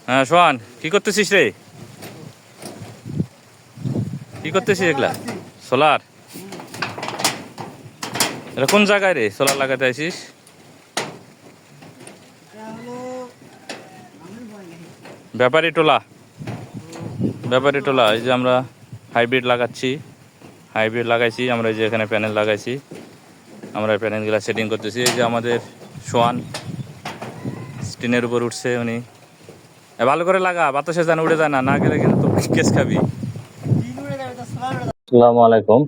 হ্যাঁ সোহান, কি করতেছিস রে? কি করতেছিস এগুলা? সোলার? এটা কোন জায়গায় রে সোলার লাগাতে আসিস? ব্যাপারী টোলা। ব্যাপারী টোলা, এই যে আমরা হাইব্রিড লাগাচ্ছি, হাইব্রিড লাগাইছি আমরা, এই যে এখানে প্যানেল লাগাইছি, আমরা প্যানেলগুলো সেটিং করতেছি। এই যে আমাদের সোহান স্ক্রিনের উপর উঠছে উনি। ভালো করে লাগা, বাতাসে যেন উড়ে যায় না, না গেলে কিন্তু কেস খাবি। আসসালামু আলাইকুম।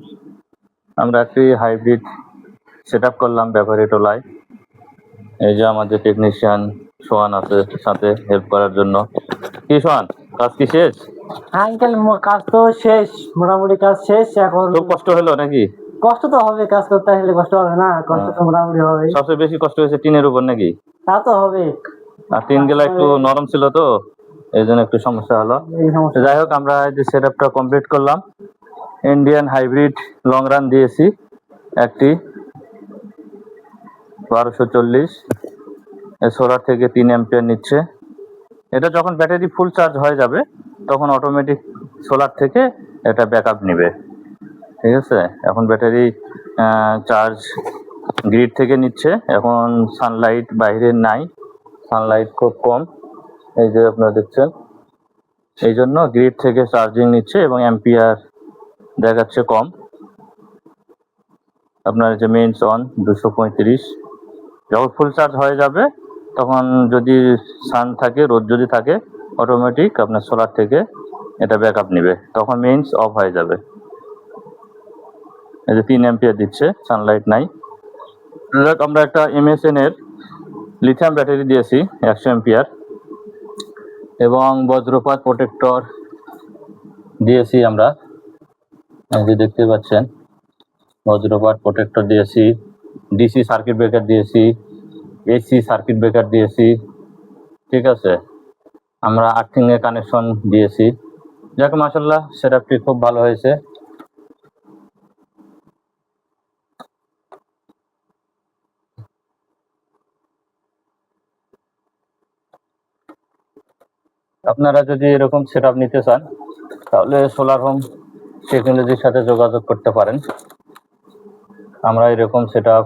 আমরা একটি হাইব্রিড সেট আপ করলাম ব্যাপারী টোলায়। এই যে আমাদের টেকনিশিয়ান সোহান আছে সাথে হেল্প করার জন্য। কি সোহান, কাজ কি শেষ? আঙ্কেল কাজ তো শেষ, মোটামুটি কাজ শেষ। এখন খুব কষ্ট হলো নাকি? কষ্ট তো হবে, কাজ করতে আসলে কষ্ট হবে না? কষ্ট তো মোটামুটি হবে। সবচেয়ে বেশি কষ্ট হয়েছে টিনের উপর নাকি? তা তো হবে। আর টিন গুলা একটু নরম ছিল তো, এই জন্য একটু সমস্যা হলো। যাই হোক, আমরা এই যে সেট আপটা কমপ্লিট করলাম। ইন্ডিয়ান হাইব্রিড লং রান দিয়েছি একটি 1240, সোলার থেকে 3 অ্যাম্পিয়ার নিচ্ছে। এটা যখন ব্যাটারি ফুল চার্জ হয়ে যাবে তখন অটোমেটিক সোলার থেকে এটা ব্যাকআপ নেবে। ঠিক আছে, এখন ব্যাটারি চার্জ গ্রিড থেকে নিচ্ছে। এখন সানলাইট বাইরে নাই, সানলাইট খুব কম, এই যে আপনারা দেখছেন। এই জন্য গ্রিড থেকে চার্জিং নিচ্ছে এবং অ্যাম্পিয়ার দেখাচ্ছে কম। আপনার যে মেইনস অন 235, যখন ফুল চার্জ হয়ে যাবে তখন যদি সান থাকে, রোদ যদি থাকে, অটোমেটিক আপনার সোলার থেকে এটা ব্যাকআপ নেবে, তখন মেইনস অফ হয়ে যাবে। এই যে 3 অ্যাম্পিয়ার দিচ্ছে, সানলাইট নাই। আমরা একটা MSN এর লিথিয়াম ব্যাটারি দিয়েছি 100 অ্যাম্পিয়ার এবং বজ্রপাত প্রোটেক্টর দিয়েছি আমরা, এই যে দেখতে পাচ্ছেন বজ্রপাত প্রোটেক্টর দিয়েছি, ডিসি সার্কিট ব্রেকার দিয়েছি, AC সার্কিট ব্রেকার দিয়েছি। ঠিক আছে, আমরা আর্থিং এর কানেকশন দিয়েছি। যাক মাশাআল্লাহ, সেটআপটি খুব ভালো হয়েছে। আপনারা যদি এরকম সেটআপ নিতে চান তাহলে সোলার হোম টেকনোলজির সাথে যোগাযোগ করতে পারেন। আমরা এরকম সেটআপ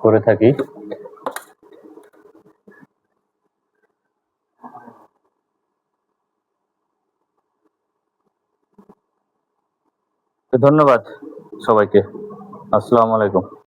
করে থাকি। ধন্যবাদ সবাইকে। আসসালামু আলাইকুম।